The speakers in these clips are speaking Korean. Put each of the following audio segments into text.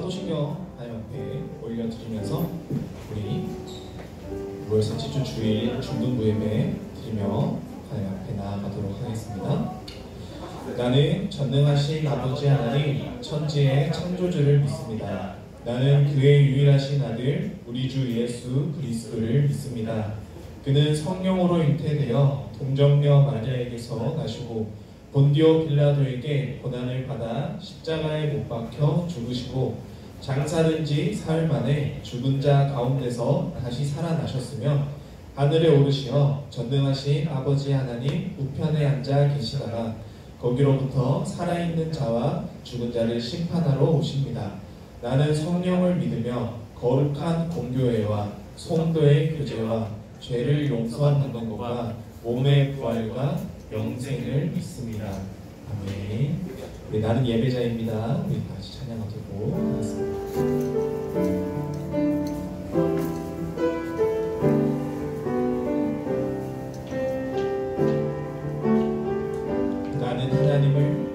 사도신경 하나님 앞에 올려드리면서 우리 6월 셋째 주 주일 중등부 예배 드리며 하나님 앞에 나아가도록 하겠습니다. 나는 전능하신 아버지 하나님 천지의 창조주를 믿습니다. 나는 그의 유일하신 아들 우리 주 예수 그리스도를 믿습니다. 그는 성령으로 잉태되어 동정녀 마리아에게서 나시고 본디오 빌라도에게 고난을 받아 십자가에 못 박혀 죽으시고 장사된 지 사흘 만에 죽은 자 가운데서 다시 살아나셨으며 하늘에 오르시어 전능하신 아버지 하나님 우편에 앉아 계시다가 거기로부터 살아있는 자와 죽은 자를 심판하러 오십니다. 나는 성령을 믿으며 거룩한 공교회와 성도의 교제와 죄를 용서받는 것과 몸의 부활과 영생을 믿습니다. 아멘. 우리 나는 예배자입니다. 우리 다시 찬양하도록 하겠습니다. 나는 하나님을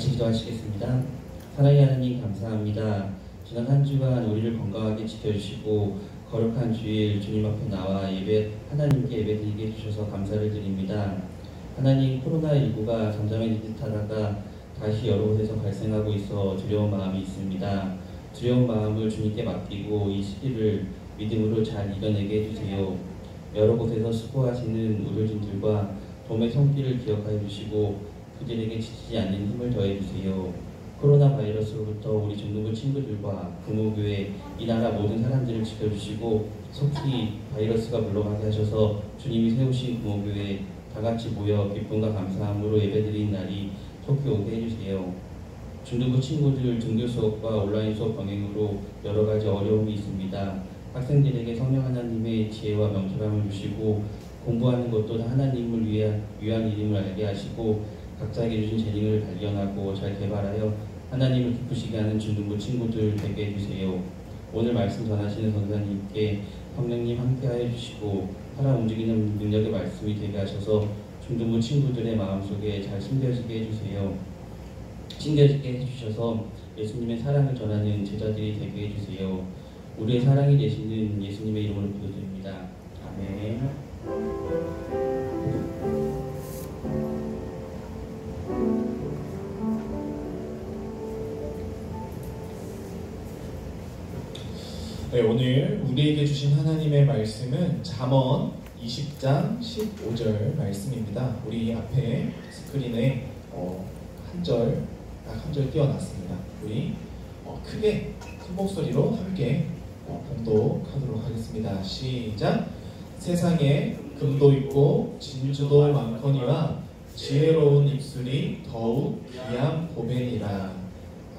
같이 기도하시겠습니다. 사랑의 하나님 감사합니다. 지난 한 주간 우리를 건강하게 지켜주시고 거룩한 주일 주님 앞에 나와 하나님께 예배드리게 해주셔서 감사를 드립니다. 하나님, 코로나19가 잠잠해질 듯 하다가 다시 여러 곳에서 발생하고 있어 두려운 마음이 있습니다. 두려운 마음을 주님께 맡기고 이 시기를 믿음으로 잘 이겨내게 해주세요. 여러 곳에서 수고하시는 의료진들과 봄의 손길을 기억하여 주시고 그들에게 지치지 않는 힘을 더해주세요. 코로나 바이러스로부터 우리 중등부 친구들과 부모교회, 이 나라 모든 사람들을 지켜주시고 속히 바이러스가 물러가게 하셔서 주님이 세우신 부모교회 다같이 모여 기쁨과 감사함으로 예배드리는 날이 속히 오게 해주세요. 중등부 친구들 등교 수업과 온라인 수업 병행으로 여러 가지 어려움이 있습니다. 학생들에게 성령 하나님의 지혜와 명철함을 주시고 공부하는 것도 하나님을 위한 일임을 알게 하시고 각자에게 주신 재능을 발견하고 잘 개발하여 하나님을 기쁘시게 하는 중등부 친구들 되게 해주세요. 오늘 말씀 전하시는 선생님께 성령님 함께하여 주시고 살아 움직이는 능력의 말씀이 되게 하셔서 중등부 친구들의 마음속에 잘 심겨지게 해주세요. 심겨지게 해주셔서 예수님의 사랑을 전하는 제자들이 되게 해주세요. 우리의 사랑이 되시는 예수님의 이름으로 기도드립니다. 아멘. 네, 오늘 우리에게 주신 하나님의 말씀은 잠언 20장 15절 말씀입니다. 우리 앞에 스크린에 한 절 띄워놨습니다. 우리 크게 큰 목소리로 함께 봉독하도록 하겠습니다. 시작! 세상에 금도 있고 진주도 많거니와 지혜로운 입술이 더욱 귀한 보배니라.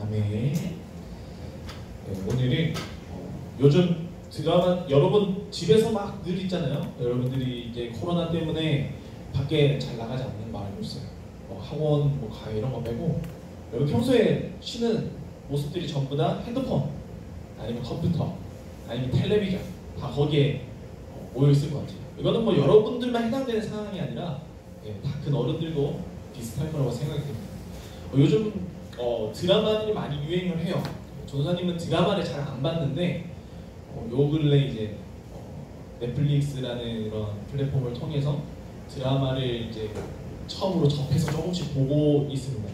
아멘. 네, 오늘은 요즘 드라마 여러분 집에서 막 늘 있잖아요. 여러분들이 이제 코로나 때문에 밖에 잘 나가지 않는 마을이 있어요. 학원 가 이런 거 빼고 여러분 평소에 쉬는 모습들이 전부 다 핸드폰 아니면 컴퓨터 아니면 텔레비전 다 거기에 모여 있을 것 같아요. 이거는 뭐 여러분들만 해당되는 상황이 아니라 다 큰 어른들도 비슷할 거라고 생각이 됩니다. 요즘 드라마들이 많이 유행을 해요. 전도사님은 드라마를 잘 안 봤는데 요 근래 이제 넷플릭스라는 이런 플랫폼을 통해서 드라마를 이제 처음으로 접해서 조금씩 보고 있습니다.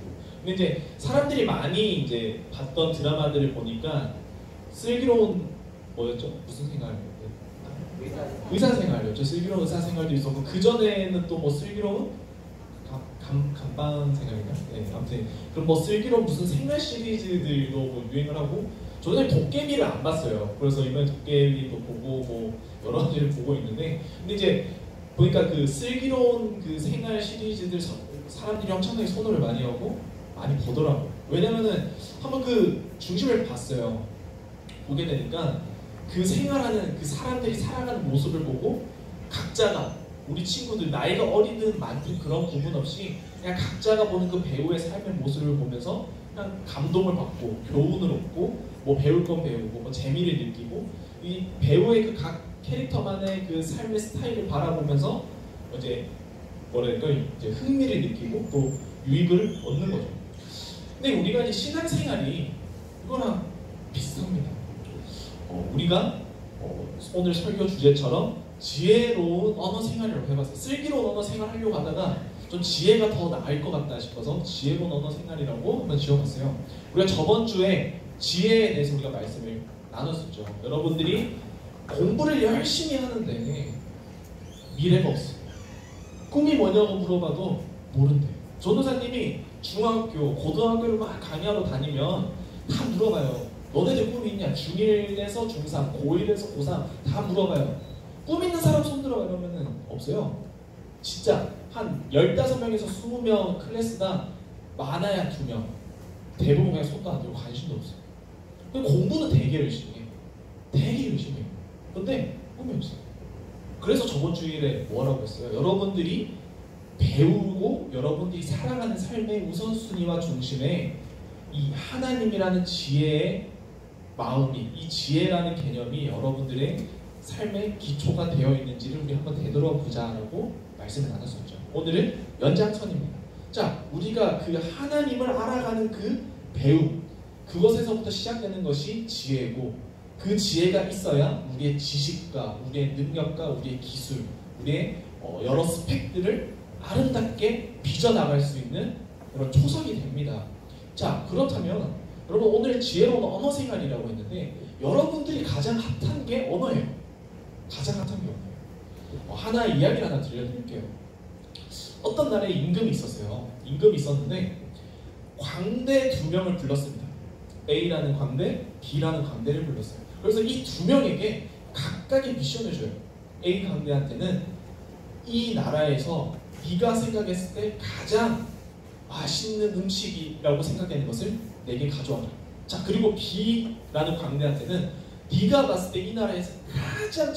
근데 이제 사람들이 많이 이제 봤던 드라마들을 보니까 슬기로운 뭐였죠? 무슨 생활? 의사생활이었죠. 슬기로운 의사생활도 있었고 그 전에는 또 뭐 슬기로운 감방 생활인가? 네, 아무튼 그럼 뭐 슬기로운 무슨 생활 시리즈들도 뭐 유행을 하고 저는 도깨비를 안 봤어요. 그래서 이번에 도깨비도 보고 뭐 여러 가지를 보고 있는데 근데 이제 보니까 그 슬기로운 그 생활 시리즈들 사람들이 엄청나게 선호를 많이 하고 많이 보더라고요. 왜냐면은 한번 그 중심을 봤어요. 보게 되니까 그 생활하는 그 사람들이 살아가는 모습을 보고 각자가 우리 친구들 나이가 어리든 많든 그런 구분 없이 그냥 각자가 보는 그 배우의 삶의 모습을 보면서 그냥 감동을 받고 교훈을 얻고 뭐 배울 건 배우고 뭐 재미를 느끼고 이 배우의 그 각 캐릭터만의 그 삶의 스타일을 바라보면서 이제 뭐랄까 이제 흥미를 느끼고 또 유익을 얻는 거죠. 근데 우리가 이제 신앙생활이 이거랑 비슷합니다. 우리가 오늘 설교 주제처럼 지혜로운 언어 생활이라고 해봤어요. 슬기로운 언어 생활 하려고 하다가 좀 지혜가 더 나을 것 같다 싶어서 지혜로운 언어 생활이라고 한번 지어봤어요. 우리가 저번 주에 지혜에 대해서 우리가 말씀을 나눴었죠. 여러분들이 공부를 열심히 하는데 미래가 없어요. 꿈이 뭐냐고 물어봐도 모른대요. 전도사님이 중학교, 고등학교를 막 강의하러 다니면 다 물어봐요. 너네들 꿈이 있냐? 중1에서 중3, 고1에서 고3 다 물어봐요. 꿈 있는 사람 손 들어 이러면은 없어요. 진짜 한 15명에서 20명 클래스당 많아야 2명. 대부분 그냥 손도 안 들고 관심도 없어요. 근데 공부는 되게 열심히 해요. 되게 열심히 해요. 근데 꿈이 없어요. 그래서 저번 주일에 뭐라고 했어요? 여러분들이 배우고 여러분들이 살아가는 삶의 우선순위와 중심에 이 하나님이라는 지혜의 마음이, 이 지혜라는 개념이 여러분들의 삶의 기초가 되어 있는지를 우리 한번 되돌아보자라고 말씀을 나눴었죠. 오늘은 연장선입니다. 자, 우리가 그 하나님을 알아가는 그 배움, 그것에서부터 시작되는 것이 지혜고 그 지혜가 있어야 우리의 지식과 우리의 능력과 우리의 기술, 우리의 여러 스펙들을 아름답게 빚어나갈 수 있는 그런 초석이 됩니다. 자, 그렇다면 여러분 오늘 지혜로운 언어 생활이라고 했는데 여러분들이 가장 핫한 게 언어예요. 가장 핫한 게 언어예요. 하나의 이야기를 하나 들려드릴게요. 어떤 날에 임금이 있었어요. 임금이 있었는데 광대 2명을 불렀습니다. A라는 광대, B라는 광대를 불렀어요. 그래서 이 2명에게 각각의 미션을 줘요. A 광대한테는 이 나라에서 네가 생각했을 때 가장 맛있는 음식이라고 생각되는 것을 내게 가져와라. 자, 그리고 B라는 광대한테는 네가 봤을 때 이 나라에서 가장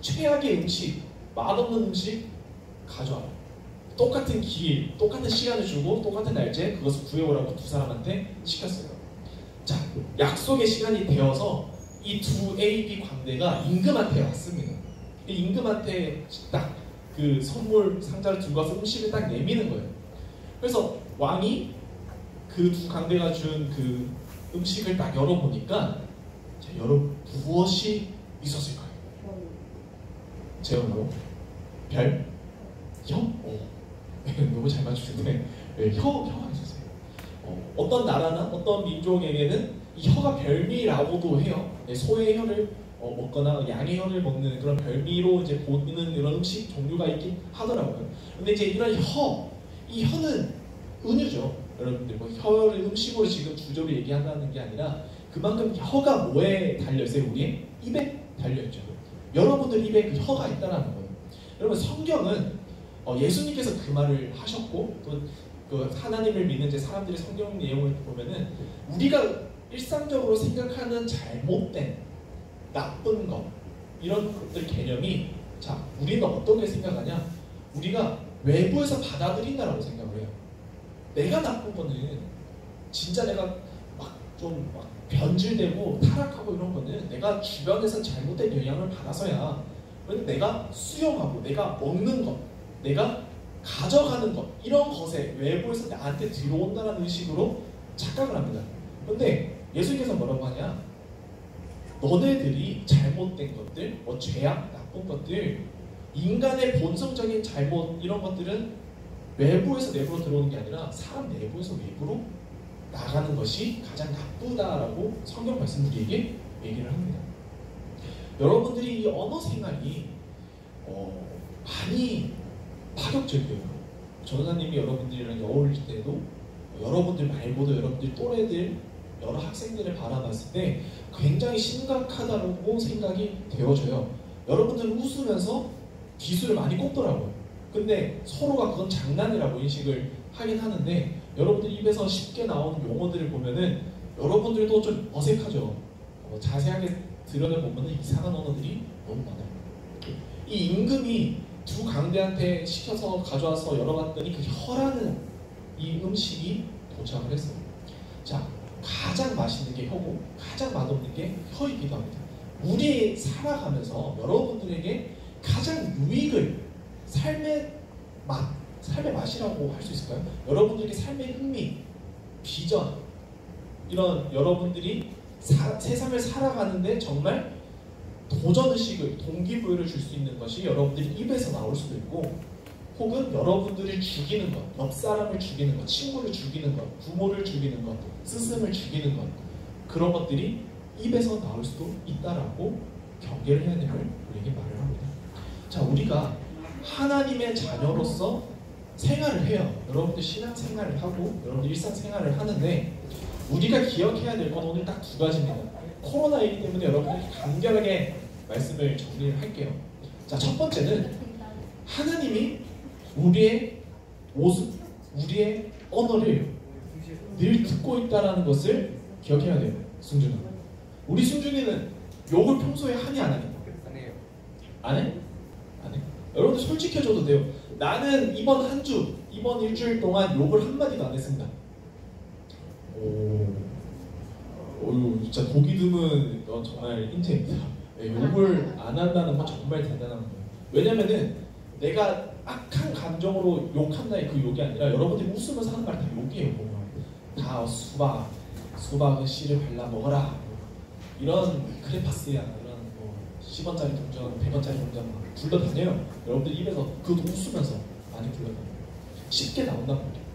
최악의 음식, 맛없는 음식 가져와라. 똑같은 길, 똑같은 시간을 주고 똑같은 날짜에 그것을 구해오라고 2사람한테 시켰어요. 자, 약속의 시간이 되어서 이 2A, B 광대가 임금한테 왔습니다. 임금한테 딱 그 선물 상자를 들고 와서 음식을 딱 내미는 거예요. 그래서 왕이 그 2 광대가 준 그 음식을 딱 열어보니까 자, 여러분 무엇이 있었을까요? 제목으로 별? 혀? 너무 잘 맞추는데 혀가 있었어요. 어떤 나라나 어떤 민족에게는 이 혀가 별미라고도 해요. 소의 혀를 먹거나 양의 혀를 먹는 그런 별미로 이제 보는 이런 음식 종류가 있긴 하더라고요. 근데 이제 이런 이 혀는 은유죠. 여러분들 뭐 혀를 음식으로 지금 주저로 얘기한다는 게 아니라 그만큼 혀가 뭐에 달려있어요? 우리의 입에 달려있죠. 여러분들 입에 그 혀가 있다는 거예요. 여러분 성경은 예수님께서 그 말을 하셨고 또 그 하나님을 믿는 이제 사람들의 성경 내용을 보면은 우리가 일상적으로 생각하는 잘못된 나쁜 것 이런 것들 개념이 자 우리는 어떻게 생각하냐? 우리가 외부에서 받아들인다라고 생각을 해요. 내가 나쁜 거는 진짜 내가 좀 변질되고 타락하고 이런 거는 내가 주변에서 잘못된 영향을 받아서야. 내가 수용하고 내가 먹는 것, 내가 가져가는 것 이런 것에 외부에서 나한테 들어온다는 의식으로 착각을 합니다. 그런데 예수님께서 뭐라고 하냐? 너네들이 잘못된 것들, 죄악, 나쁜 것들, 인간의 본성적인 잘못 이런 것들은 외부에서 내부로 들어오는 게 아니라 사람 내부에서 외부로 나가는 것이 가장 나쁘다라고 성경 말씀 우리에게 얘기를 합니다. 여러분들이 이 언어 생활이 많이 파격적이에요. 전도사님이 여러분들이랑 어울릴 때도 여러분들 말고도 여러분들 또래들 여러 학생들을 바라봤을 때 굉장히 심각하다고 생각이 되어져요. 여러분들은 웃으면서 기술을 많이 꼽더라고요. 근데 서로가 그건 장난이라고 인식을 하긴 하는데 여러분들 입에서 쉽게 나오는 용어들을 보면은 여러분들도 좀 어색하죠. 자세하게 들여다보면 이상한 언어들이 너무 많아요. 이 임금이 두 강대한테 시켜서 가져와서 열어봤더니 그 혀라는 이 음식이 도착을 했어요. 자, 가장 맛있는 게 혀고 가장 맛없는 게 혀이기도 합니다. 우리 살아가면서 여러분들에게 가장 유익을 삶의 맛이라고 할 수 있을까요? 여러분들에게 삶의 흥미, 비전 이런 여러분들이 세상을 살아가는데 정말 도전의식을, 동기부여를 줄 수 있는 것이 여러분들이 입에서 나올 수도 있고 혹은 여러분들을 죽이는 것, 옆 사람을 죽이는 것, 친구를 죽이는 것, 부모를 죽이는 것, 스승을 죽이는 것 그런 것들이 입에서 나올 수도 있다라고 경계를 해야 됨을 우리에게 말을 합니다. 자, 우리가 하나님의 자녀로서 생활을 해요. 여러분들 신앙생활을 하고 여러분들 일상생활을 하는데 우리가 기억해야 될 건 오늘 딱 두 가지입니다. 코로나이기 때문에 여러분들이 간결하게 말씀을 정리를 할게요. 자, 첫 번째는 하나님이 우리의 모습, 우리의 언어를 늘 듣고 있다는 것을 기억해야 돼요. 승준아, 우리 승준이는 욕을 평소에 하니 안 하니? 안 해요. 안 해? 안 해? 여러분들 솔직해져도 돼요. 나는 이번 일주일 동안 욕을 한마디도 안 했습니다. 진짜 보기 드문 정말 인재입니다. 욕을 안 한다는 건 정말 대단한 거예요. 왜냐면은 내가 악한 감정으로 욕한다의 그 욕이 아니라 여러분들이 웃으면서 하는 말 다 욕이에요. 보면 다 수박은 씨를 발라 먹어라 이런 크레파스야 이런 10원짜리 동전, 100원짜리 동전 막 굴러다녀요. 여러분들 입에서 그것도 웃으면서 많이 굴러다녀요. 쉽게 나온단 말이에요.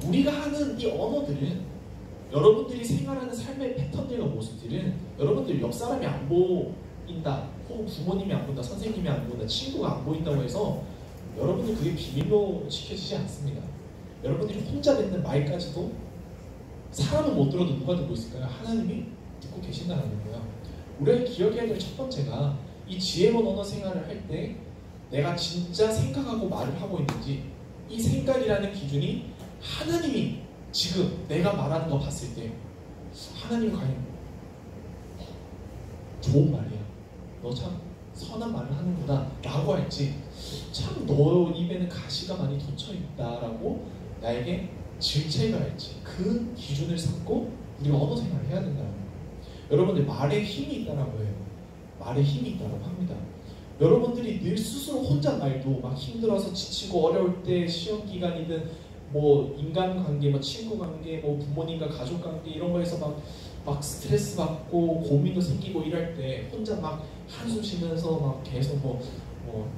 우리가 하는 이 언어들은 여러분들이 생활하는 삶의 패턴들과 모습들은 여러분들 옆 사람이 안 보인다, 혹은 부모님이 안 본다, 선생님이 안 본다, 친구가 안 보인다고 해서 여러분들 그게 비밀로 지켜지지 않습니다. 여러분들이 혼자 뱉는 말까지도 사람은 못 들어도 누가 듣고 있을까요? 하나님이 듣고 계신다는 거예요. 우리가 기억해야 될 첫 번째가 이 지혜로운 언어 생활을 할 때 내가 진짜 생각하고 말을 하고 있는지 이 생각이라는 기준이 하나님이 지금 내가 말하는 거 봤을 때 하나님이 과연 좋은 말이야, 너 참 선한 말을 하는구나 라고 할지 참 너 입에는 가시가 많이 돋쳐있다 라고 나에게 질책을 할지 그 기준을 삼고 우리가 언어 생활을 해야 된다는 거예요. 여러분들 말에 힘이 있다라고 해요. 말에 힘이 있다고 합니다. 여러분들이 늘 스스로 혼자 말도 막 힘들어서 지치고 어려울 때 시험 기간이든 뭐 인간관계, 뭐 친구관계, 뭐 부모님과 가족관계 이런 거에서 막 스트레스 받고 고민도 생기고 이럴 때 혼자 막 한숨 쉬면서 막 계속 뭐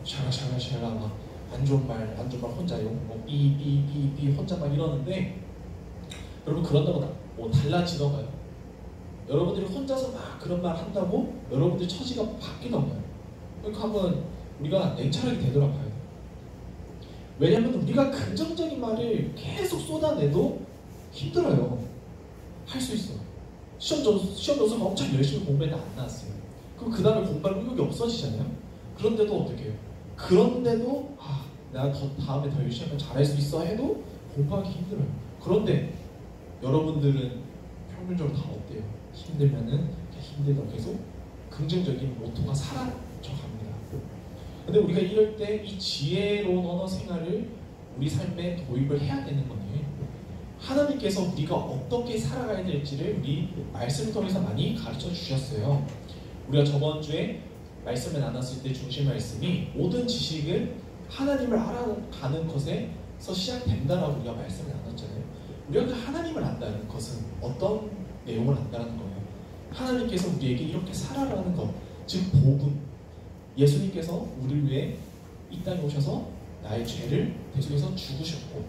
샤라샤라샤라 막 안 좋은 말 혼자 뭐 삐삐삐삐 혼자 막 이러는데 여러분 그런다고 뭐 달라지던가요? 여러분들이 혼자서 막 그런 말 한다고 여러분들 처지가 바뀌던가요? 그러니까 한번 우리가 냉철하게 되돌아봐야 돼요. 왜냐하면 우리가 긍정적인 말을 계속 쏟아내도 힘들어요. 할 수 있어. 시험 점수가 엄청 열심히 공부해도 안 나왔어요. 그럼 그 다음에 공부할 의욕이 없어지잖아요. 그런데도 어떻게 해요? 그런데도 내가 다음에 더 열심히 하면 잘할 수 있어 해도 공부하기 힘들어요. 그런데 여러분들은 평균적으로 다 어때요? 힘들면은 힘들다 계속 긍정적인 모토가 사라져갑니다. 근데 우리가 이럴 때 이 지혜로운 언어 생활을 우리 삶에 도입을 해야 되는 거예요. 하나님께서 우리가 어떻게 살아가야 될지를 우리 말씀을 통해서 많이 가르쳐 주셨어요. 우리가 저번 주에 말씀을 나눴을 때 중심 말씀이 모든 지식은 하나님을 알아가는 것에서 시작된다라고 우리가 말씀을 나눴잖아요. 우리가 그 하나님을 안다는 것은 어떤 내용을 안다는 거예요? 하나님께서 우리에게 이렇게 살아라는 것, 즉 복음. 예수님께서 우리를 위해 이 땅에 오셔서 나의 죄를 대속해서 죽으셨고,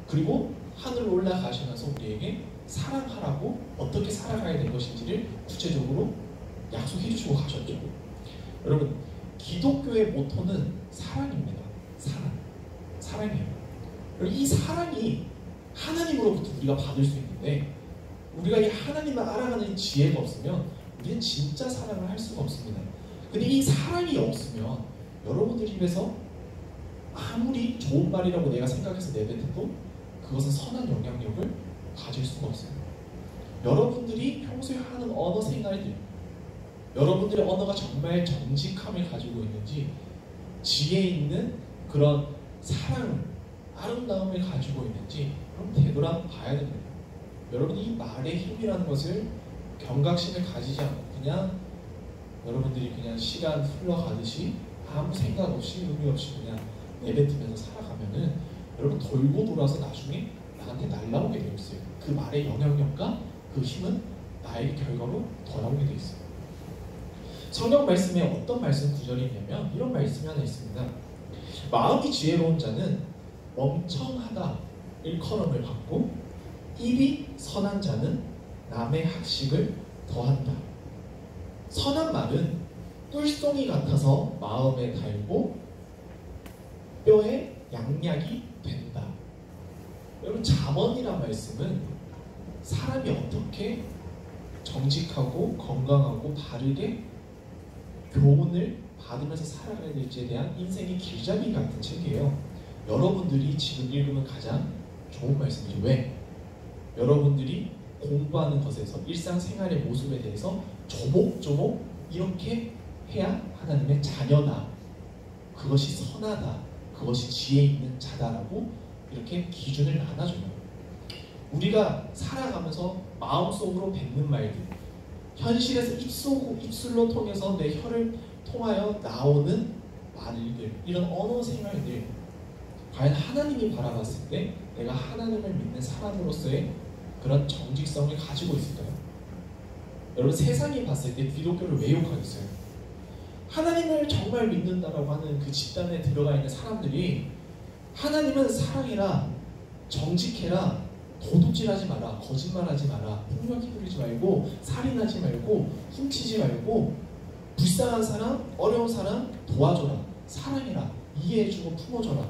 그리고 하늘로 올라가시면서 우리에게 사랑하라고 어떻게 살아가야 될 것인지를 구체적으로 약속해 주시고 가셨죠. 여러분, 기독교의 모토는 사랑입니다. 사랑이에요. 이 사랑이 하나님으로부터 우리가 받을 수 있는데, 우리가 이 하나님을 알아가는 지혜가 없으면 우리는 진짜 사랑을 할 수가 없습니다. 근데 이 사랑이 없으면 여러분들 입에서 아무리 좋은 말이라고 내가 생각해서 내뱉어도 그것은 선한 영향력을 가질 수가 없어요. 여러분들이 평소에 하는 언어 생활들, 여러분들의 언어가 정말 정직함을 가지고 있는지, 지혜 있는 그런 사랑, 아름다움을 가지고 있는지 그럼 되돌아봐야 됩니다. 여러분, 이 말의 힘이라는 것을 경각심을 가지지 않고 그냥 여러분들이 그냥 시간 흘러가듯이 아무 생각 없이 의미 없이 그냥 내뱉으면서 살아가면은 여러분 돌고 돌아서 나중에 나한테 날라오게 되어 있어요. 그 말의 영향력과 그 힘은 나에게 결과로 돌아오게 되어 있어요. 성경 말씀에 어떤 말씀 구절이 있냐면 이런 말씀이 하나 있습니다. 마음이 지혜로운 자는 멍청하다 일컬음을 받고 입이 선한 자는 남의 학식을 더한다. 선한 말은 꿀송이 같아서 마음에 달고 뼈에 양약이 된다. 여러분, 잠언이란 말씀은 사람이 어떻게 정직하고 건강하고 바르게 교훈을 받으면서 살아가야 될지에 대한 인생의 길잡이 같은 책이에요. 여러분들이 지금 읽으면 가장 좋은 말씀이죠. 왜? 여러분들이 공부하는 것에서 일상생활의 모습에 대해서 조목조목 이렇게 해야 하나님의 자녀다, 그것이 선하다, 그것이 지혜 있는 자다라고 이렇게 기준을 나눠줘요. 우리가 살아가면서 마음속으로 뱉는 말들, 현실에서 입술로 통해서 내 혀를 통하여 나오는 말들, 이런 언어 생활들, 과연 하나님이 바라봤을 때 내가 하나님을 믿는 사람으로서의 그런 정직성을 가지고 있을까요? 여러분, 세상이 봤을 때 기독교를 왜 욕하겠어요? 하나님을 정말 믿는다라고 하는 그 집단에 들어가 있는 사람들이 하나님은 사랑해라, 정직해라, 도둑질하지 마라, 거짓말하지 마라, 폭력 휘두르지 말고, 살인하지 말고, 훔치지 말고, 불쌍한 사람, 어려운 사람 도와줘라, 사랑해라, 이해해주고 품어줘라.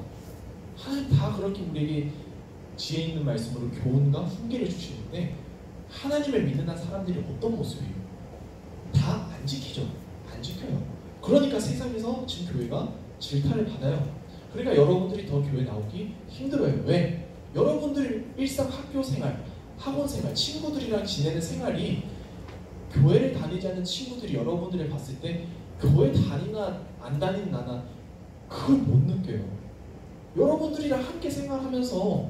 하나님 다 그렇게 우리에게 지혜 있는 말씀으로 교훈과 훈계를 주시는데, 하나님을 믿는 사람들이 어떤 모습이에요? 다 안 지키죠. 안 지켜요. 그러니까 세상에서 지금 교회가 질타를 받아요. 그러니까 여러분들이 더 교회 나오기 힘들어요. 왜? 여러분들 일상 학교 생활, 학원 생활, 친구들이랑 지내는 생활이, 교회를 다니지 않는 친구들이 여러분들을 봤을 때 교회 다니나 안 다니는 나나 그걸 못 느껴요. 여러분들이랑 함께 생활하면서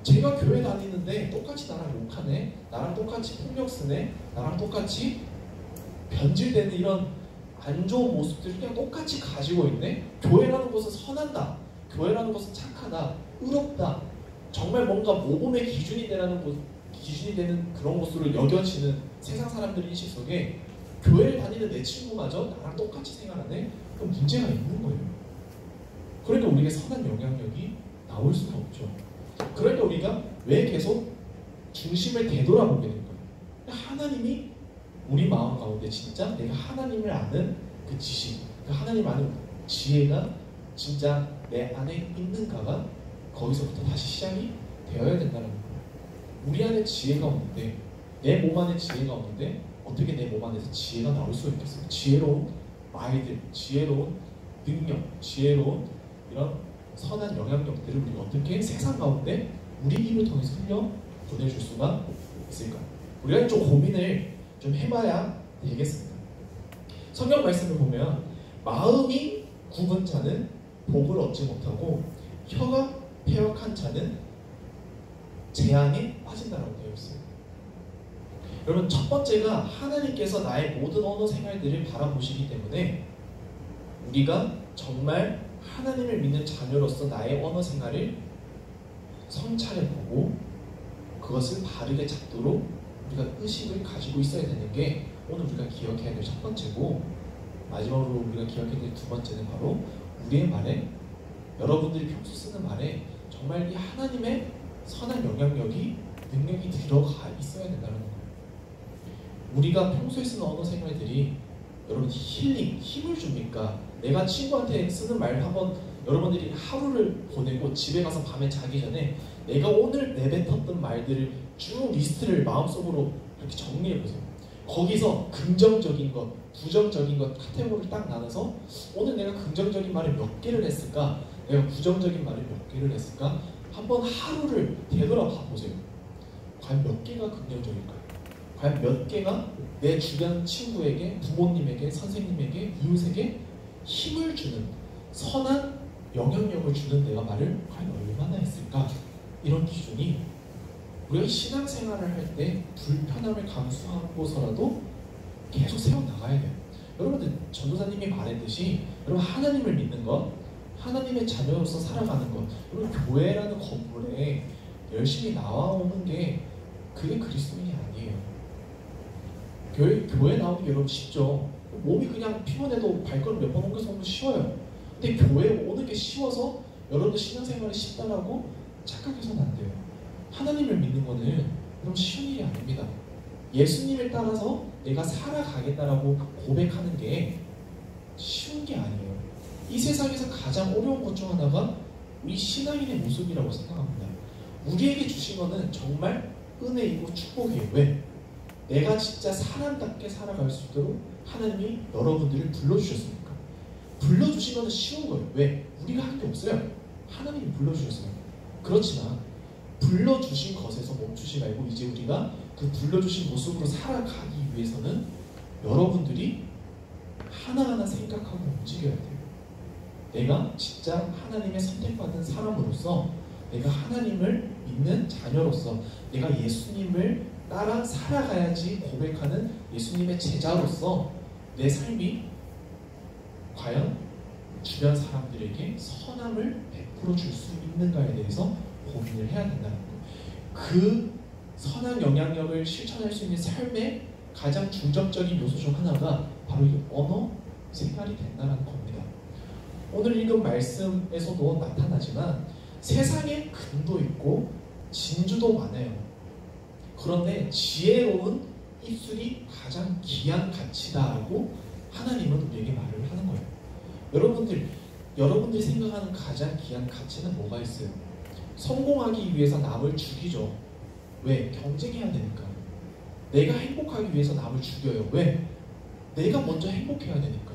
제가 교회 다니는데 똑같이 나랑 욕하네, 나랑 똑같이 폭력 쓰네, 나랑 똑같이 변질되는 이런 안 좋은 모습들을 그냥 똑같이 가지고 있네. 교회라는 것은 선한다, 교회라는 것은 착하다, 의롭다, 정말 뭔가 모범의 기준이 되는 그런 모습을 여겨지는 세상 사람들의 인식 속에 교회를 다니는 내 친구마저 나랑 똑같이 생활하네? 그럼 문제가 있는 거예요. 그러니까 우리에게 선한 영향력이 나올 수가 없죠. 그러니까 우리가 왜 계속 중심을 되돌아보게 된 거예요? 하나님이 우리 마음 가운데 진짜 내가 하나님을 아는 그 지식, 그 하나님 아는 지혜가 진짜 내 안에 있는가가 거기서부터 다시 시작이 되어야 된다는 거예요. 우리 안에 지혜가 없는데, 내 몸 안에 지혜가 없는데 어떻게 내 몸 안에서 지혜가 나올 수가 있겠어요? 지혜로운 말들, 지혜로운 능력, 지혜로운 이런 선한 영향력들을 우리가 어떻게 세상 가운데 우리 입을 통해서 흘려 보내줄 수가 있을까? 우리가 좀 고민을 좀 해봐야 되겠습니다. 성경 말씀을 보면 마음이 굽은 자는 복을 얻지 못하고 혀가 패역한 자는 재앙에 빠진다라고 되어 있어요. 여러분, 첫 번째가 하나님께서 나의 모든 언어 생활들을 바라보시기 때문에 우리가 정말 하나님을 믿는 자녀로서 나의 언어 생활을 성찰해보고 그것을 바르게 잡도록 우리가 의식을 가지고 있어야 되는 게 오늘 우리가 기억해야 될 첫 번째고, 마지막으로 우리가 기억해야 될 두 번째는 바로 우리의 말에, 여러분들이 평소 쓰는 말에 정말 이 하나님의 선한 영향력이, 능력이 들어가 있어야 된다는 거예요. 우리가 평소에 쓰는 언어 생활들이 여러분 힐링, 힘을 줍니까? 내가 친구한테 쓰는 말 한번 여러분들이 하루를 보내고 집에 가서 밤에 자기 전에 내가 오늘 내뱉었던 말들을 쭉 리스트를 마음속으로 이렇게 정리해보세요. 거기서 긍정적인 것, 부정적인 것 카테고리를 딱 나눠서 오늘 내가 긍정적인 말을 몇 개를 했을까? 내가 부정적인 말을 몇 개를 했을까? 한번 하루를 되돌아봐 보세요. 과연 몇 개가 긍정적일까요? 과연 몇 개가 내 주변 친구에게, 부모님에게, 선생님에게, 이웃에게 힘을 주는, 선한 영향력을 주는 내가 말을 과연 얼마나 했을까? 이런 기준이 우리가 신앙생활을 할 때 불편함을 감수하고서라도 계속 세워나가야 돼요. 여러분들, 전도사님이 말했듯이 여러분 하나님을 믿는 것, 하나님의 자녀로서 살아가는 것, 여러분 교회라는 건물에 열심히 나와오는 게 그게 그리스도인이 아니에요. 교회 나오는 게 여러분 쉽죠. 몸이 그냥 피곤해도 발걸음 몇 번 옮겨서 오면 쉬워요. 근데 교회에 오는 게 쉬워서 여러분들 신앙생활이 쉽다라고 착각해서는 안 돼요. 하나님을 믿는 거는 여러분 쉬운 일이 아닙니다. 예수님을 따라서 내가 살아가겠다라고 고백하는 게 쉬운 게 아니에요. 이 세상에서 가장 어려운 것 중 하나가 우리 신앙인의 모습이라고 생각합니다. 우리에게 주신 거는 정말 은혜이고 축복이에요. 왜? 내가 진짜 사람답게 살아갈 수 있도록 하나님이 여러분들을 불러주셨으니까. 불러주신 거는 쉬운 거예요. 왜? 우리가 한 게 없어요. 하나님이 불러주셨어요. 그렇지만 불러주신 것에서 멈추지 말고 이제 우리가 그 불러주신 모습으로 살아가기 위해서는 여러분들이 하나하나 생각하고 움직여야 돼요. 내가 진짜 하나님의 선택받은 사람으로서, 내가 하나님을 믿는 자녀로서, 내가 예수님을 따라 살아가야지 고백하는 예수님의 제자로서 내 삶이 과연 주변 사람들에게 선함을 베풀어 줄 수 있는가에 대해서 고민을 해야 된다는 거예요. 그 선한 영향력을 실천할 수 있는 삶의 가장 중점적인 요소 중 하나가 바로 이 언어 생활이 된다는 겁니다. 오늘 읽은 말씀에서도 나타나지만 세상에 금도 있고 진주도 많아요. 그런데 지혜로운 입술이 가장 귀한 가치다라고 하나님은 우리에게 말을 하는 거예요. 여러분들이 생각하는 가장 귀한 가치는 뭐가 있어요? 성공하기 위해서 남을 죽이죠. 왜? 경쟁해야 되니까. 내가 행복하기 위해서 남을 죽여요. 왜? 내가 먼저 행복해야 되니까.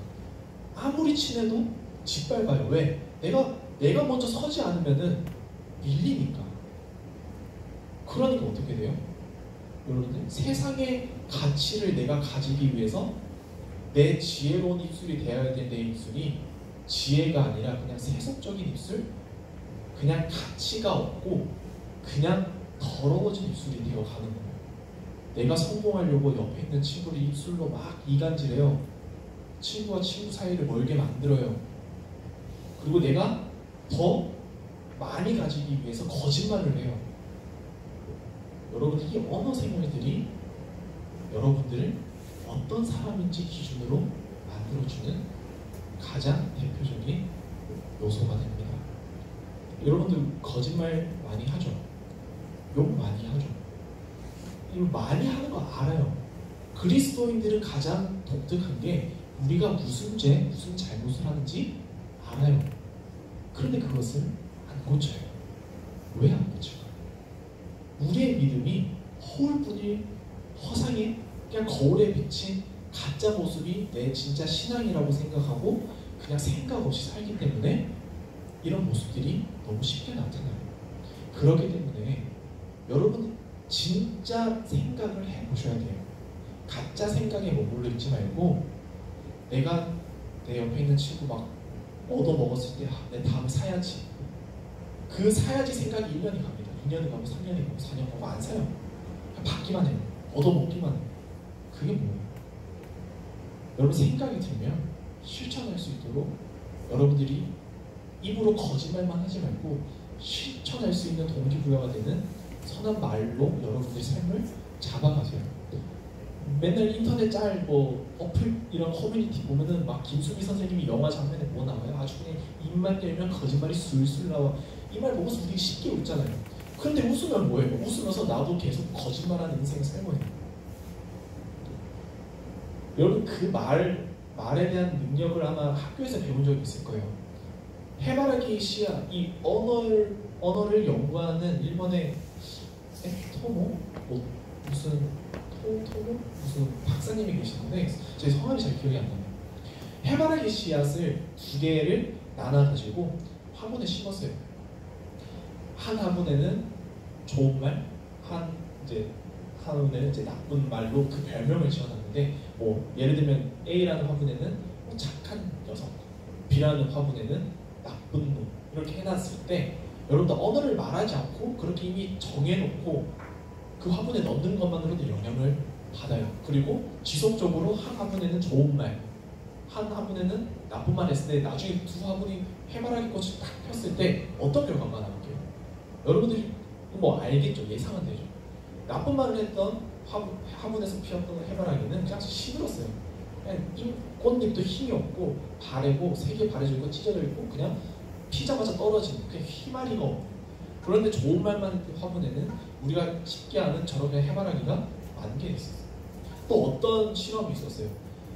아무리 친해도 짓밟아요. 왜? 내가 먼저 서지 않으면은 밀리니까. 그러니까 어떻게 돼요? 여러분들, 세상의 가치를 내가 가지기 위해서 내 지혜로운 입술이 되어야 될 내 입술이 지혜가 아니라 그냥 세속적인 입술, 그냥 가치가 없고 그냥 더러워진 입술이 되어가는 거예요. 내가 성공하려고 옆에 있는 친구를 입술로 막 이간질해요. 친구와 친구 사이를 멀게 만들어요. 그리고 내가 더 많이 가지기 위해서 거짓말을 해요. 여러분, 이 언어 생활들이 여러분들을 어떤 사람인지 기준으로 만들어주는 가장 대표적인 요소가 됩니다. 여러분들 거짓말 많이 하죠? 욕 많이 하죠? 이거 많이 하는 거 알아요. 그리스도인들은 가장 독특한 게 우리가 무슨 죄, 무슨 잘못을 하는지 알아요. 그런데 그것을 안 고쳐요. 왜 안 고칠까요? 우리의 믿음이 허울뿐인 허상의 그냥 거울에 비친 가짜 모습이 내 진짜 신앙이라고 생각하고 그냥 생각 없이 살기 때문에 이런 모습들이 너무 쉽게 나타나요. 그렇기 때문에 여러분 진짜 생각을 해보셔야 돼요. 가짜 생각에 머물러 있지 말고 내가 내 옆에 있는 친구 막 얻어먹었을 때 내 다음에 사야지. 그 사야지 생각이 1년이 갑니다. 2년이 가고 3년이 가고 4년 가고 안 사요. 그냥 받기만 해요. 얻어먹기만 해요. 그게 뭐예요? 여러분 생각이 들면 실천할 수 있도록 여러분들이 입으로 거짓말만 하지 말고 실천할 수 있는 동기부여가 되는 선한 말로 여러분들의 삶을 잡아가세요. 맨날 인터넷 짤, 어플 이런 커뮤니티 보면은 막 김수미 선생님이 영화 장면에 뭐 나와요? 아주 그냥 입만 열면 거짓말이 술술 나와. 이 말 보고서 우리 쉽게 웃잖아요. 그런데 웃으면 뭐예요? 웃으면서 나도 계속 거짓말하는 인생을 살고 있는 거예요. 여러분 그 말에 대한 능력을 아마 학교에서 배운 적이 있을 거예요. 해바라기 씨야, 이 언어를 연구하는 일본의 토모? 무슨 박사님이 계시는데 제 성함이 잘 기억이 안 나요. 해바라기 씨앗을 2개를 나눠가지고 화분에 심었어요. 한 화분에는 좋은 말, 한 화분에는 이제 나쁜 말로 그 별명을 지어놨는데 예를 들면 A라는 화분에는 착한 녀석, B라는 화분에는 나쁜 놈 이렇게 해놨을 때 여러분들 언어를 말하지 않고 그렇게 이미 정해놓고 그 화분에 넣는 것만으로도 영향을 받아요. 그리고 지속적으로 한 화분에는 좋은 말, 한 화분에는 나쁜 말 했을 때 나중에 2 화분이 해바라기 꽃이 딱 폈을 때 어떤 결과가 나올게요? 여러분들이 알겠죠? 예상은 되죠? 나쁜 말을 했던 화분에서 피었던 해바라기는 그냥 시들었어요. 그냥 꽃잎도 힘이 없고 바래고 3개 바래져 있고 찢어져 있고 그냥 피자마자 떨어지는 그냥 희마리가 없고. 그런데 좋은 말만 했던 화분에는 우리가 쉽게 아는 저런 해바라기가 많게 있었어요. 또 어떤 실험이 있었어요.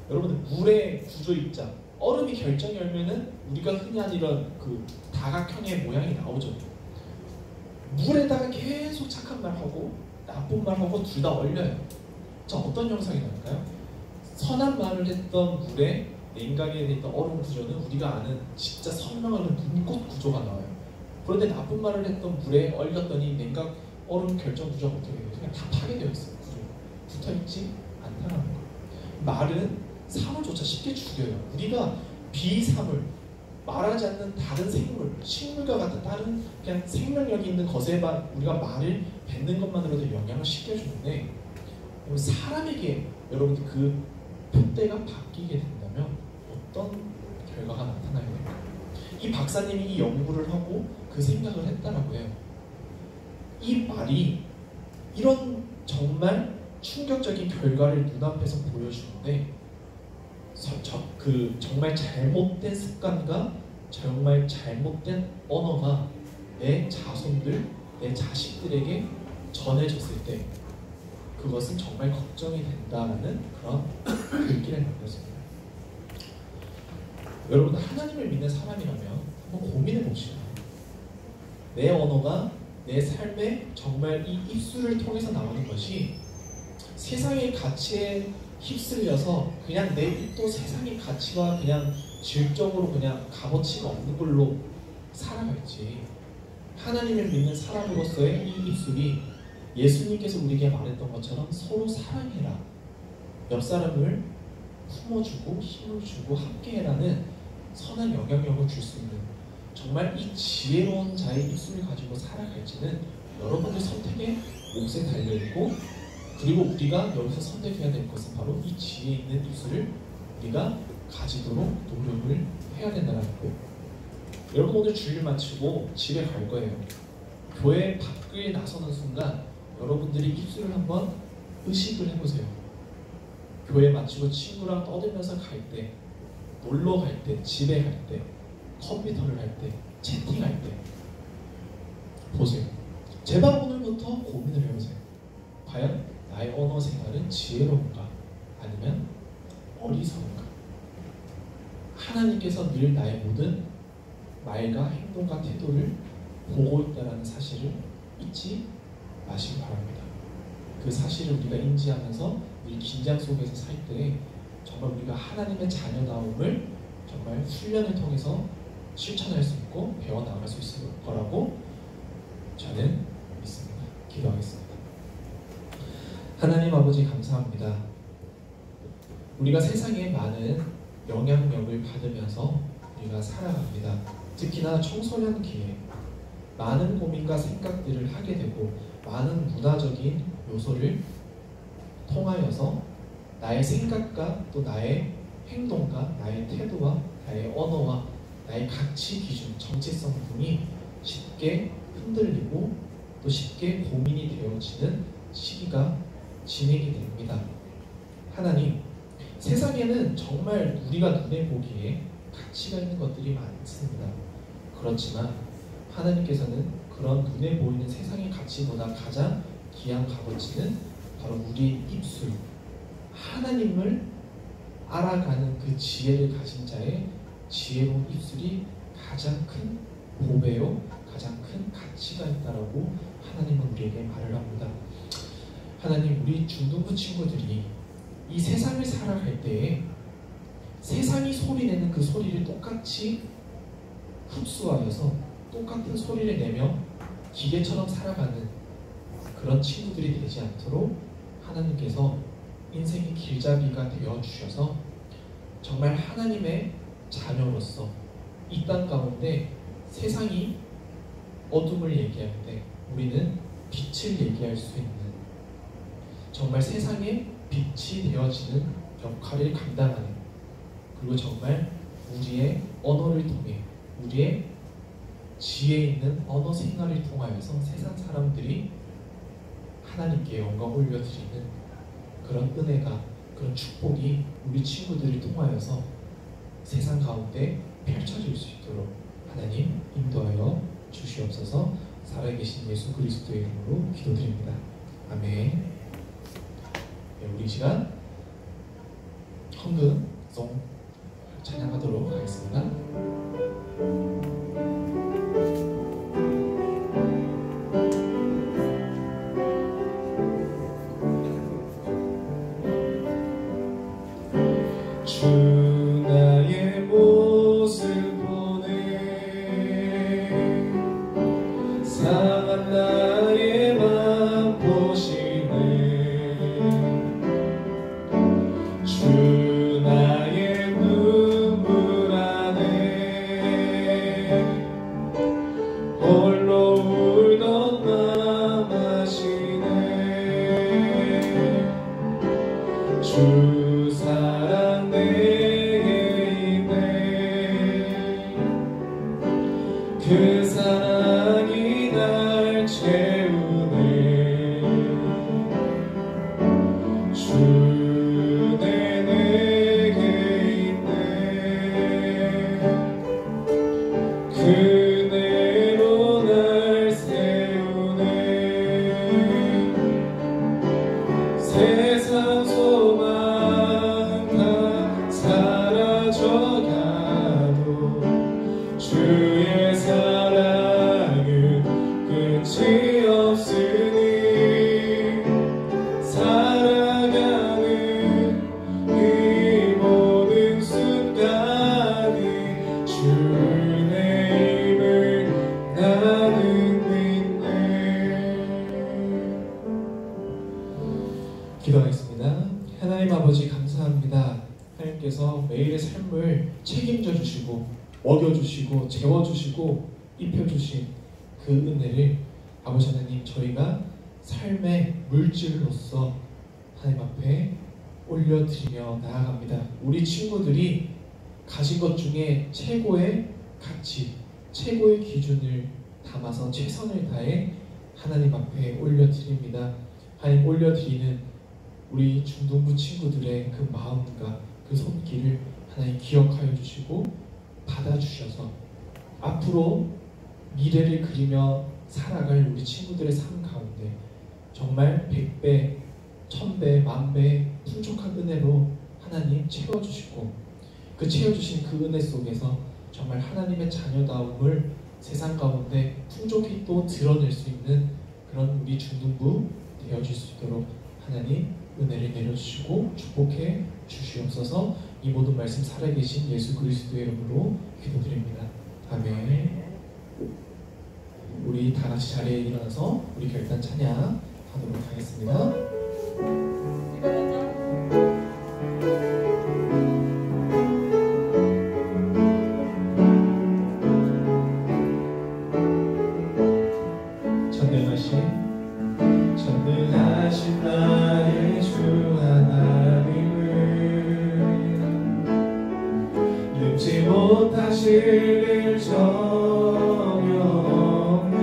여러분들 물의 구조 입자, 얼음이 결정이 열면은 우리가 흔히 하는 이런 그 다각형의 모양이 나오죠. 물에다가 계속 착한 말하고 나쁜 말하고 둘 다 얼려요. 자, 어떤 현상이 나올까요? 선한 말을 했던 물에 냉각에 있던 얼음 구조는 우리가 아는 진짜 선명한 문꽃 구조가 나와요. 그런데 나쁜 말을 했던 물에 얼렸더니 냉각 얼음 결정 구조가 어떻게 돼요? 그냥 다 파괴되어 있어요. 구조가 붙어있지 않다는 거예요. 말은 사물조차 쉽게 죽여요. 우리가 비사물, 말하지 않는 다른 생물, 식물과 같은 다른 그냥 생명력이 있는 것에만 우리가 말을 뱉는 것만으로도 영향을 쉽게 주는데 사람에게 여러분들 그 표대가 바뀌게 된다면 어떤 결과가 나타나게 될까요? 이 박사님이 이 연구를 하고 그 생각을 했다라고 해요. 이 말이 이런 정말 충격적인 결과를 눈앞에서 보여주는데 그 정말 잘못된 습관과 정말 잘못된 언어가 내 자손들, 내 자식들에게 전해졌을 때 그것은 정말 걱정이 된다라는 그런 글귀를 남겼습니다. 여러분 하나님을 믿는 사람이라면 한번 고민해 봅시다. 내 언어가 내 삶에 정말 이 입술을 통해서 나오는 것이 세상의 가치에 휩쓸려서 그냥 내 입도 세상의 가치와 그냥 질적으로 그냥 값어치가 없는 걸로 살아갈지 하나님을 믿는 사람으로서의 이 입술이 예수님께서 우리에게 말했던 것처럼 서로 사랑해라, 옆 사람을 품어주고 힘을 주고 함께해라는 선한 영향력을 줄 수 있는 정말 이 지혜로운 자의 입술을 가지고 살아갈지는 여러분의 선택의 몫에 달려있고 그리고 우리가 여기서 선택해야 될 것은 바로 이 지혜 있는 입술을 우리가 가지도록 노력을 해야 된다는 거예요. 여러분 오늘 주일 마치고 집에 갈 거예요. 교회 밖을 나서는 순간 여러분들이 입술을 한번 의식을 해보세요. 교회 마치고 친구랑 떠들면서 갈 때, 놀러 갈 때, 집에 갈 때, 컴퓨터를 할 때, 채팅할 때 보세요. 제발 오늘부터 고민을 해보세요. 과연 나의 언어 생활은 지혜로운가? 아니면 어리석은가? 하나님께서 늘 나의 모든 말과 행동과 태도를 보고 있다는 사실을 잊지 마시기 바랍니다. 그 사실을 우리가 인지하면서 이 긴장 속에서 살 때 정말 우리가 하나님의 자녀다움을 정말 훈련을 통해서 실천할 수 있고 배워나갈 수 있을 거라고 저는 믿습니다. 기도하겠습니다. 하나님 아버지 감사합니다. 우리가 세상에 많은 영향력을 받으면서 우리가 살아갑니다. 특히나 청소년기에 많은 고민과 생각들을 하게 되고 많은 문화적인 요소를 통하여서 나의 생각과 또 나의 행동과 나의 태도와 나의 언어와 나의 가치 기준, 정체성 등이 쉽게 흔들리고 또 쉽게 고민이 되어지는 시기가 진행이 됩니다. 하나님, 세상에는 정말 우리가 눈에 보기에 가치가 있는 것들이 많습니다. 그렇지만 하나님께서는 그런 눈에 보이는 세상의 가치보다 가장 귀한 값어치는 바로 우리의 입술, 하나님을 알아가는 그 지혜를 가진 자의 지혜로운 입술이 가장 큰 보배요, 가장 큰 가치가 있다라고 하나님은 우리에게 말을 합니다. 하나님, 우리 중등부 친구들이 이 세상을 살아갈 때에 세상이 소리내는 그 소리를 똑같이 흡수하여서 똑같은 소리를 내며 기계처럼 살아가는 그런 친구들이 되지 않도록 하나님께서 인생의 길잡이가 되어주셔서 정말 하나님의 자녀로서 이 땅 가운데 세상이 어둠을 얘기하는데 우리는 빛을 얘기할 수 있는 정말 세상에 빛이 되어지는 역할을 감당하는, 그리고 정말 우리의 언어를 통해 우리의 지혜 있는 언어 생활을 통하여서 세상 사람들이 하나님께 영광 올려드리는 그런 은혜가, 그런 축복이 우리 친구들을 통하여서 세상 가운데 펼쳐질 수 있도록 하나님 인도하여 주시옵소서. 살아계신 예수 그리스도의 이름으로 기도드립니다. 아멘. 네, 우리 시간 헌금송 찬양하도록 하겠습니다. 주 나의 모습 보네, 상한 나의 맘 보시네. 주 나의 눈물 안에 홀로 울던 맘 아시네. 주 사랑 내게 있네. 그 사랑이 날 채우네. 주 내게 있네. 그대로 날 세우네. 세상 소망 다 사라져가도 주의 사랑은 끝이 없으니 살아가는 이 모든 순간이 주의 힘을 나는 믿네. 기도하겠습니다. 하나님 아버지 감사합니다. 하나님께서 매일의 삶을 책임져 주시고 먹여주시고 재워주시고 입혀주신 그 은혜를 아버지 하나님, 저희가 삶의 물질로서 하나님 앞에 올려드리며 나아갑니다. 우리 친구들이 가진 것 중에 최고의 가치, 최고의 기준을 담아서 최선을 다해 하나님 앞에 올려드립니다. 하나님, 올려드리는 우리 중등부 친구들의 그 마음과 그 손길을 하나님 기억하여 주시고 받아주셔서 앞으로 미래를 그리며 살아갈 우리 친구들의 삶 가운데 정말 100배, 천배, 만배 풍족한 은혜로 하나님 채워주시고 그 채워주신 그 은혜 속에서 정말 하나님의 자녀다움을 세상 가운데 풍족히 또 드러낼 수 있는 그런 우리 중등부 되어줄 수 있도록 하나님 은혜를 내려주시고 축복해 주시옵소서. 이 모든 말씀 살아계신 예수 그리스도의 이름으로 기도드립니다. 아멘. 우리 다 같이 자리에 일어나서 우리 결단 찬양 하도록 하겠습니다. 전능하신 나의 주 하나님을 능치 못하실 일 전혀 없네.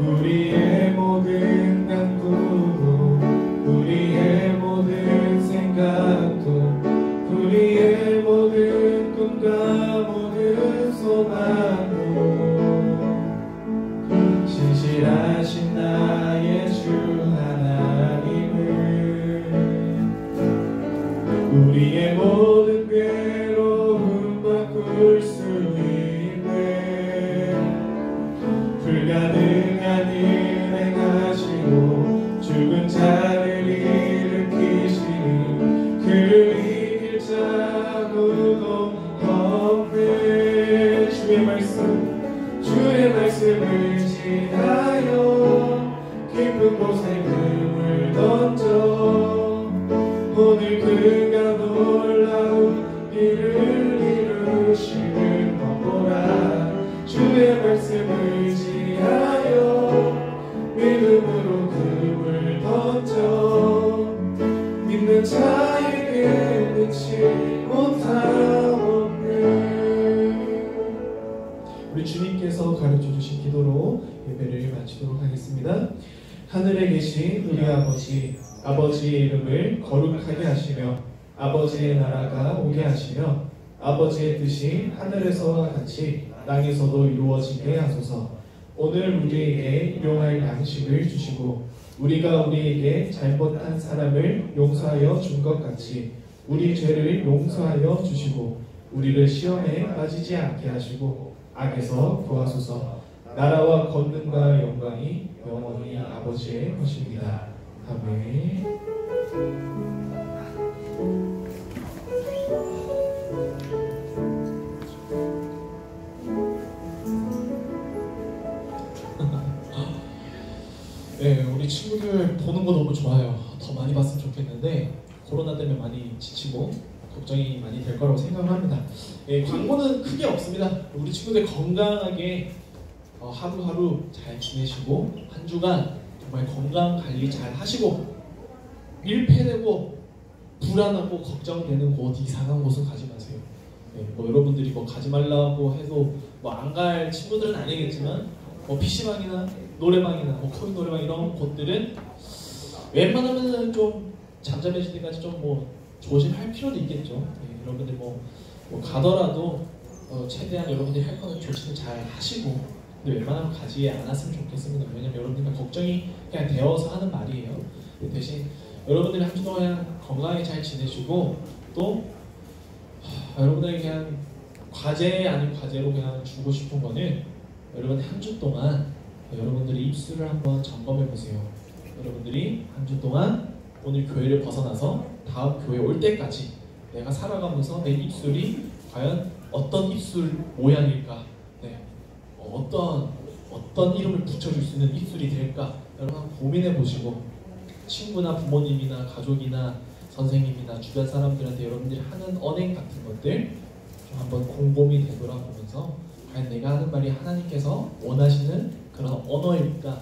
우리의 모든 간구도 우리의 모든 생각도 우리의 모든 꿈과 모든 소망도 신실하신 나의 주 하나님을 우리의 모든 괴로움 바꿀 수 있는 불가능한 일 행하시고 죽은 자를 일으키시는 그를 이길 자 아무도 없네. 주의 말씀을 지하여 깊은 곳에 금을 던져 오늘 그가 놀라운 일을 이루시는 것 보라. 주의 말씀을 지하여 믿음으로 금을 던져 믿는 자에게 능치 못하옵네. 우리 주님께서 가르쳐주신 기도로 예배를 마치도록 하겠습니다. 하늘에 계신 우리 아버지, 아버지의 이름을 거룩하게 하시며 아버지의 나라가 오게 하시며 아버지의 뜻이 하늘에서와 같이 땅에서도 이루어지게 하소서. 오늘 우리에게 일용할 양식을 주시고 우리가 우리에게 잘못한 사람을 용서하여 준 것 같이 우리 죄를 용서하여 주시고 우리를 시험에 빠지지 않게 하시고 악에서 구하소서. 나라와 권능과 영광이 영원히 아버지의 것입니다. 아멘. 네, 우리 친구들 보는 거 너무 좋아요. 더 많이 봤으면 좋겠는데 코로나 때문에 많이 지치고 걱정이 많이 될 거라고 생각을 합니다. 예, 광고는 크게 없습니다. 우리 친구들 건강하게 하루하루 잘 지내시고 한 주간 정말 건강 관리 잘 하시고 밀폐되고 불안하고 걱정되는 곳 이상한 곳은 가지 마세요. 예, 뭐 여러분들이 뭐 가지 말라고 해도 뭐 안 갈 친구들은 아니겠지만 뭐 PC방이나 노래방이나 뭐 코인 노래방 이런 곳들은 웬만하면 좀 잠잠해질 때까지 좀 뭐 조심할 필요도 있겠죠. 예, 여러분들 뭐 가더라도 최대한 여러분들이 할 거는 조심을 잘 하시고 근데 웬만하면 가지 않았으면 좋겠습니다. 왜냐면 여러분들 걱정이 그냥 되어서 하는 말이에요. 대신 여러분들이 한 주 동안 건강하게 잘 지내시고 또 여러분들이 그냥 과제 아닌 과제로 그냥 주고 싶은 거는 여러분 한 주 동안 여러분들이 입술을 한번 점검해 보세요. 여러분들이 한 주 동안 오늘 교회를 벗어나서 다음 교회 올 때까지 내가 살아가면서 내 입술이 과연 어떤 입술 모양일까? 네. 어떤 이름을 붙여줄 수 있는 입술이 될까? 여러분 한번 고민해 보시고 친구나 부모님이나 가족이나 선생님이나 주변 사람들한테 여러분들이 하는 언행 같은 것들 좀 한번 곰곰이 되돌아보면서 과연 내가 하는 말이 하나님께서 원하시는 그런 언어일까?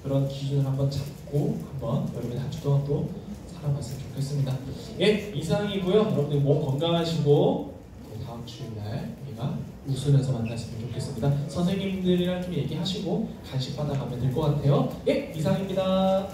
그런 기준을 한번 잡고 한번 여러분이 한 주 동안 또 살아봤으면 좋겠습니다. 예, 이상이고요. 여러분들 몸 건강하시고 다음 주일날 우리가 웃으면서 만났으면 좋겠습니다. 선생님들이랑 좀 얘기하시고 간식 받아가면 될 것 같아요. 예, 이상입니다.